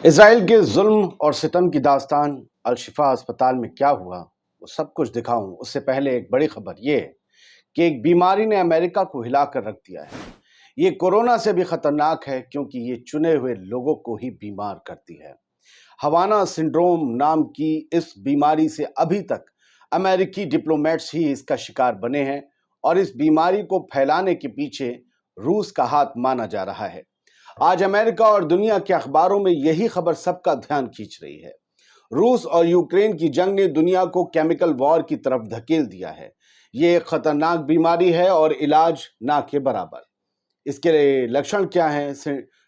Israel के जुल्म और सितम की दास्तान अल-शिफा अस्पताल में क्या हुआ, वो सब कुछ दिखाऊं उससे पहले एक बड़ी खबर ये है कि एक बीमारी ने अमेरिका को हिलाकर रख दिया है। ये कोरोना से भी खतरनाक है क्योंकि ये चुने हुए लोगों को ही बीमार करती है। हवाना सिंड्रोम नाम की इस बीमारी से अभी तक अमेरिकी डिप्लोमेट्स ही इसका शिकार बने हैं और इस बीमारी को फैलाने के पीछे रूस का हाथ माना जा रहा है। आज अमेरिका और दुनिया के अखबारों में यही खबर सबका ध्यान खींच रही है। रूस और यूक्रेन की जंग ने दुनिया को केमिकल वॉर की तरफ धकेल दिया है। ये एक खतरनाक बीमारी है और इलाज ना के बराबर। इसके लक्षण क्या हैं,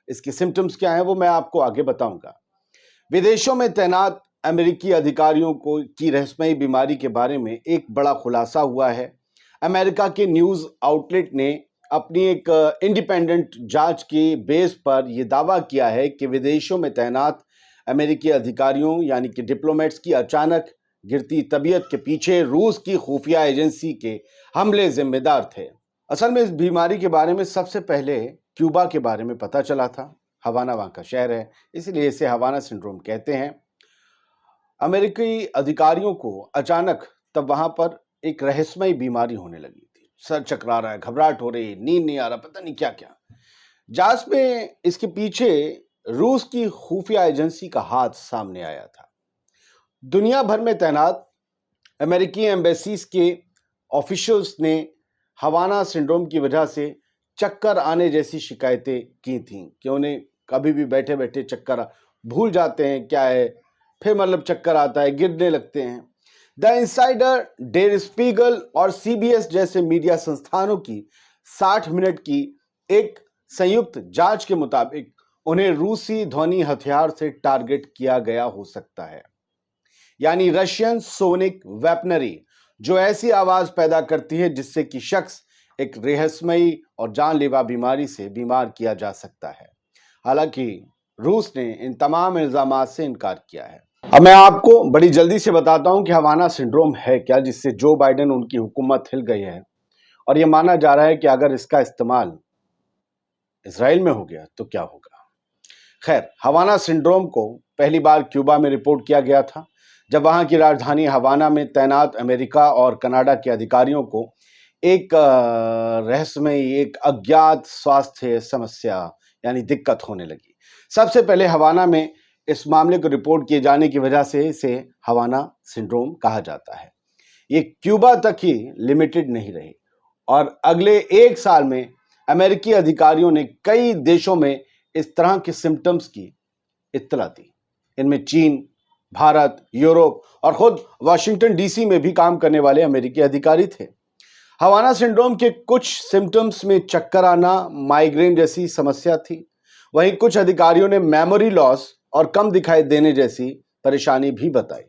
इसके सिम्टम्स क्या हैं, वो मैं आपको आगे बताऊंगा। विदेशों में तैनात अमेरिकी अधिकारियों को की रहस्यमयी बीमारी के बारे में एक बड़ा खुलासा हुआ है। अमेरिका के न्यूज आउटलेट ने अपनी एक इंडिपेंडेंट जांच की बेस पर यह दावा किया है कि विदेशों में तैनात अमेरिकी अधिकारियों यानी कि डिप्लोमेट्स की अचानक गिरती तबीयत के पीछे रूस की खुफिया एजेंसी के हमले जिम्मेदार थे। असल में इस बीमारी के बारे में सबसे पहले क्यूबा के बारे में पता चला था। हवाना वहां का शहर है, इसलिए इसे हवाना सिंड्रोम कहते हैं। अमेरिकी अधिकारियों को अचानक तब वहां पर एक रहस्यमयी बीमारी होने लगी थी। सर चकरा रहा है, घबराहट हो रही है, नींद नहीं आ रहा, पता नहीं क्या क्या। जांच में इसके पीछे रूस की खुफिया एजेंसी का हाथ सामने आया था। दुनिया भर में तैनात अमेरिकी एम्बेसीज के ऑफिशियल्स ने हवाना सिंड्रोम की वजह से चक्कर आने जैसी शिकायतें की थीं कि उन्हें कभी भी बैठे बैठे चक्कर भूल जाते हैं क्या है, फिर मतलब चक्कर आता है, गिरने लगते हैं। द इंसाइडर, डेर स्पीगल और सीबीएस जैसे मीडिया संस्थानों की 60 मिनट की एक संयुक्त जांच के मुताबिक उन्हें रूसी ध्वनि हथियार से टारगेट किया गया हो सकता है, यानी रशियन सोनिक वेपनरी, जो ऐसी आवाज पैदा करती है जिससे कि शख्स एक रहस्यमयी और जानलेवा बीमारी से बीमार किया जा सकता है। हालांकि रूस ने इन तमाम इल्जामात से इनकार किया है। अब मैं आपको बड़ी जल्दी से बताता हूं कि हवाना सिंड्रोम है क्या, जिससे जो बाइडेन उनकी हुकूमत हिल गई है और यह माना जा रहा है कि अगर इसका इस्तेमाल इजराइल में हो गया तो क्या होगा। खैर, हवाना सिंड्रोम को पहली बार क्यूबा में रिपोर्ट किया गया था, जब वहां की राजधानी हवाना में तैनात अमेरिका और कनाडा के अधिकारियों को एक रहस्यमयी, एक अज्ञात स्वास्थ्य समस्या यानी दिक्कत होने लगी। सबसे पहले हवाना में इस मामले को रिपोर्ट किए जाने की वजह से इसे हवाना सिंड्रोम कहा जाता है। ये क्यूबा तक ही लिमिटेड नहीं रही और अगले एक साल में अमेरिकी अधिकारियों ने कई देशों में इस तरह के सिम्टम्स की इत्तला दी। इनमें चीन, भारत, यूरोप और खुद वाशिंगटन डीसी में भी काम करने वाले अमेरिकी अधिकारी थे। हवाना सिंड्रोम के कुछ सिम्टम्स में चक्कर आना, माइग्रेन जैसी समस्या थी। वहीं कुछ अधिकारियों ने मेमोरी लॉस और कम दिखाई देने जैसी परेशानी भी बताई।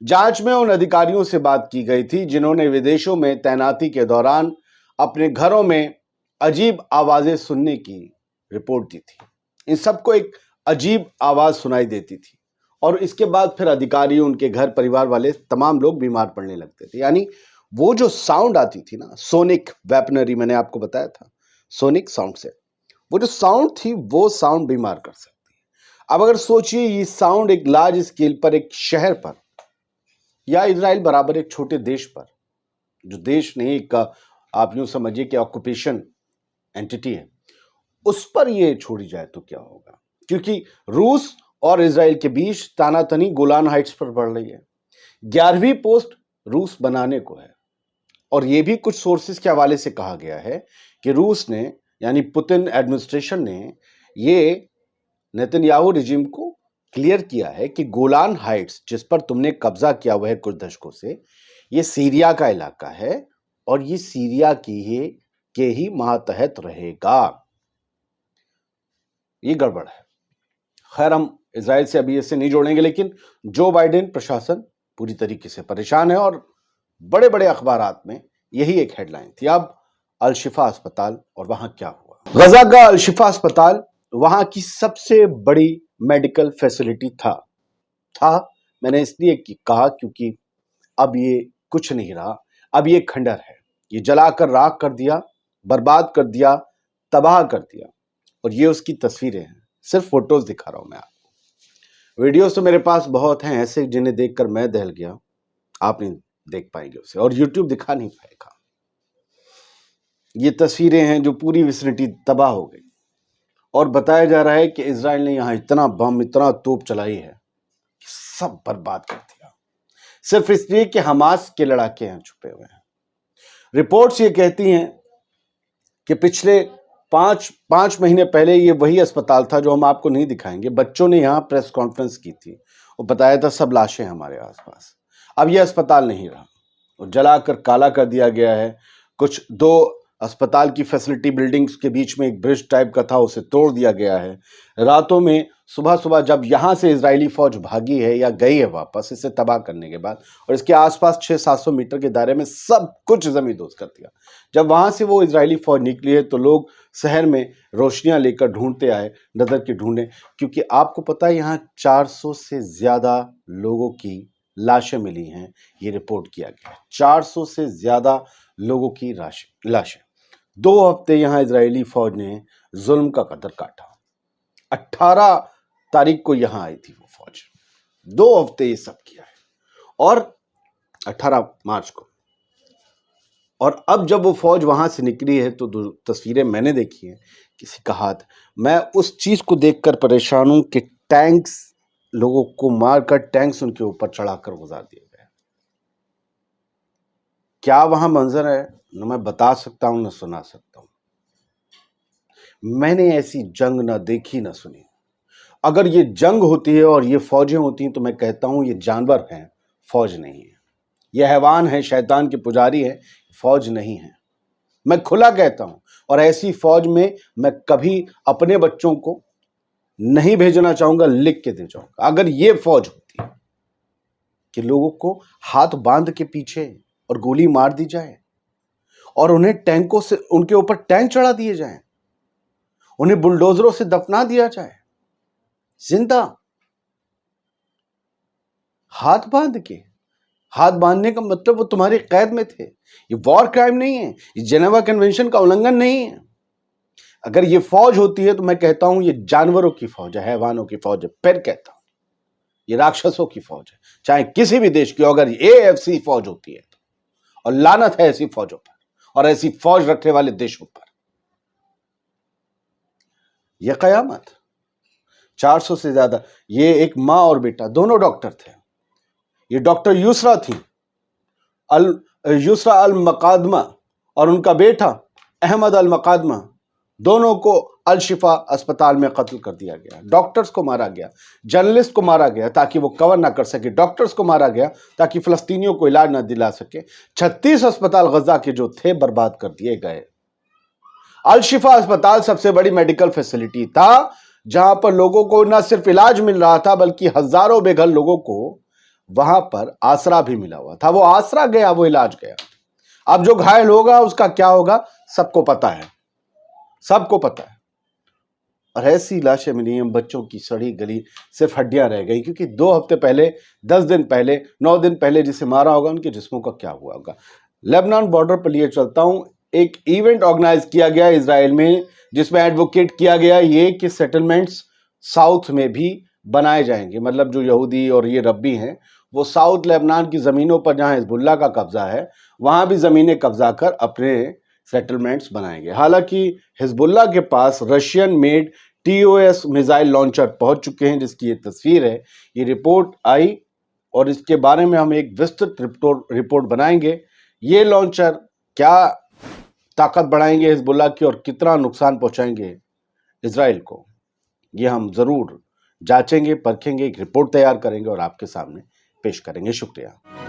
जांच में उन अधिकारियों से बात की गई थी जिन्होंने विदेशों में तैनाती के दौरान अपने घरों में अजीब आवाजें सुनने की रिपोर्ट दी थी। इन सबको एक अजीब आवाज सुनाई देती थी और इसके बाद फिर अधिकारी, उनके घर परिवार वाले तमाम लोग बीमार पड़ने लगते थे। यानी वो जो साउंड आती थी ना, सोनिक वेपनरी, मैंने आपको बताया था, सोनिक साउंड से, वो जो साउंड थी वो साउंड बीमार कर सकती है। अब अगर सोचिए ये साउंड एक लार्ज स्केल पर, एक शहर पर या इजराइल बराबर एक छोटे देश पर, जो देश नहीं, एक आप यूं समझिए कि ऑक्यूपेशन एंटिटी है, उस पर ये छोड़ी जाए तो क्या होगा। क्योंकि रूस और इजराइल के बीच तानातनी गोलान हाइट्स पर बढ़ रही है। 11वीं पोस्ट रूस बनाने को है और यह भी कुछ सोर्सेस के हवाले से कहा गया है कि रूस ने, यानी पुतिन एडमिनिस्ट्रेशन ने, ये नेतन्याहू रिजिम को क्लियर किया है कि गोलान हाइट्स जिस पर तुमने कब्जा किया हुआ है कुछ दशकों से, ये सीरिया का इलाका है और ये सीरिया के ही मातहत रहेगा। ये गड़बड़ है। खैर, हम इजराइल से अभी इससे नहीं जोड़ेंगे, लेकिन जो बाइडेन प्रशासन पूरी तरीके से परेशान है और बड़े बड़े अखबारात में यही एक हेडलाइन थी। अब अल-शिफा अस्पताल और वहां क्या हुआ। गजा का अल-शिफा अस्पताल वहां की सबसे बड़ी मेडिकल फैसिलिटी था। मैंने इसलिए कहा क्योंकि अब ये कुछ नहीं रहा, अब ये खंडर है। ये जलाकर राख कर दिया, बर्बाद कर दिया, तबाह कर दिया। और ये उसकी तस्वीरें हैं, सिर्फ फोटोज दिखा रहा हूं मैं आपको। वीडियोस तो मेरे पास बहुत हैं ऐसे जिन्हें देखकर मैं दहल गया, आप नहीं देख पाएंगे उसे और यूट्यूब दिखा नहीं पाएगा। ये तस्वीरें हैं जो पूरी विसिनिटी तबाह हो गई और बताया जा रहा है कि इजराइल ने यहां इतना बम, इतना तोप चलाई है कि सब बर्बाद कर दिया, सिर्फ इसलिए कि हमास के लड़ाके यहां छुपे हुए हैं। रिपोर्ट्स ये कहती हैं कि पिछले पांच महीने पहले ये वही अस्पताल था जो हम आपको नहीं दिखाएंगे। बच्चों ने यहां प्रेस कॉन्फ्रेंस की थी और बताया था सब लाशें हमारे आसपास। अब ये अस्पताल नहीं रहा और जलाकर काला कर दिया गया है। कुछ दो अस्पताल की फैसिलिटी बिल्डिंग्स के बीच में एक ब्रिज टाइप का था, उसे तोड़ दिया गया है। रातों में सुबह सुबह जब यहां से इजरायली फौज भागी है या गई है वापस इसे तबाह करने के बाद, और इसके आसपास 600-700 मीटर के दायरे में सब कुछ जमींदोज कर दिया। जब वहां से वो इजरायली फौज निकली है तो लोग शहर में रोशनियां लेकर ढूंढते आए, नजर के ढूंढे, क्योंकि आपको पता है यहाँ 400 से ज्यादा लोगों की लाशें मिली हैं। ये रिपोर्ट किया गया है 400 से ज्यादा लोगों की लाशें। 2 हफ्ते यहां इजरायली फौज ने जुल्म का कदर काटा। 18 तारीख को यहां आई थी वो फौज, 2 हफ्ते ये सब किया है, और 18 मार्च को। और अब जब वो फौज वहां से निकली है तो तस्वीरें मैंने देखी हैं, किसी का हाथ, मैं उस चीज को देखकर परेशान हूं कि टैंक्स, लोगों को मारकर टैंक्स उनके ऊपर चढ़ाकर गुजार दिए गए। क्या वहां मंजर है न मैं बता सकता हूं न सुना सकता हूं। मैंने ऐसी जंग ना देखी ना सुनी। अगर ये जंग होती है और ये फौजें होती हैं तो मैं कहता हूं ये जानवर हैं, फौज नहीं है। ये हैवान है, शैतान के पुजारी है, फौज नहीं है। मैं खुला कहता हूं, और ऐसी फौज में मैं कभी अपने बच्चों को नहीं भेजना चाहूंगा, लिख के दे जाऊंगा। अगर ये फौज होती है कि लोगों को हाथ बांध के पीछे और गोली मार दी जाए और उन्हें टैंकों से, उनके ऊपर टैंक चढ़ा दिए जाएं, उन्हें बुलडोजरों से दफना दिया जाए जिंदा, हाथ बांध के। हाथ बांधने का मतलब वो तुम्हारी कैद में थे। ये वॉर क्राइम नहीं है, ये जेनेवा कन्वेंशन का उल्लंघन नहीं है। अगर ये फौज होती है तो मैं कहता हूं ये जानवरों की फौज है, हैवानों की फौज है। फिर कहता हूं ये राक्षसों की फौज है, चाहे किसी भी देश की। अगर AFC फौज होती है तो, और लानत है ऐसी फौजों पर और ऐसी फौज रखने वाले देशों पर। यह कयामत। 400 से ज्यादा, ये एक मां और बेटा दोनों डॉक्टर थे। ये डॉक्टर यूसरा थी, यूसरा अल मकादमा, और उनका बेटा अहमद अल मकादमा, दोनों को अल शिफा अस्पताल में कत्ल कर दिया गया। डॉक्टर्स को मारा गया, जर्नलिस्ट को मारा गया ताकि वो कवर ना कर सके, डॉक्टर्स को मारा गया ताकि फिलिस्तीनियों को इलाज ना दिला सके। 36 अस्पताल गजा के जो थे बर्बाद कर दिए गए। अल शिफा अस्पताल सबसे बड़ी मेडिकल फैसिलिटी था जहां पर लोगों को न सिर्फ इलाज मिल रहा था बल्कि हजारों बेघर लोगों को वहां पर आसरा भी मिला हुआ था। वो आसरा गया, वो इलाज गया। अब जो घायल होगा उसका क्या होगा सबको पता है, सबको पता है। और ऐसी लाशें मिली हैं, बच्चों की सड़ी गली, सिर्फ हड्डियां रह गई, क्योंकि 2 हफ्ते पहले, 10 दिन पहले, 9 दिन पहले जिसे मारा होगा उनके जिस्मों का क्या हुआ होगा। लेबनान बॉर्डर पर लिए चलता हूं, एक इवेंट ऑर्गेनाइज किया गया इजराइल में जिसमें एडवोकेट किया गया ये कि सेटलमेंट्स साउथ में भी बनाए जाएंगे। मतलब जो यहूदी और ये रब्बी हैं वो साउथ लेबनान की जमीनों पर जहां हिजबुल्लाह का कब्जा है वहां भी जमीनें कब्जा कर अपने सेटलमेंट्स बनाएंगे। हालांकि हिजबुल्लाह के पास Russian made TOS missile launcher पहुंच चुके हैं, जिसकी ये तस्वीर है। ये रिपोर्ट आई और इसके बारे में हम एक विस्तृत रिपोर्ट बनाएंगे। ये लॉन्चर क्या ताकत बढ़ाएंगे हिजबुल्लाह की और कितना नुकसान पहुंचाएंगे इजराइल को, ये हम जरूर जांचेंगे, परखेंगे, एक रिपोर्ट तैयार करेंगे और आपके सामने पेश करेंगे। शुक्रिया।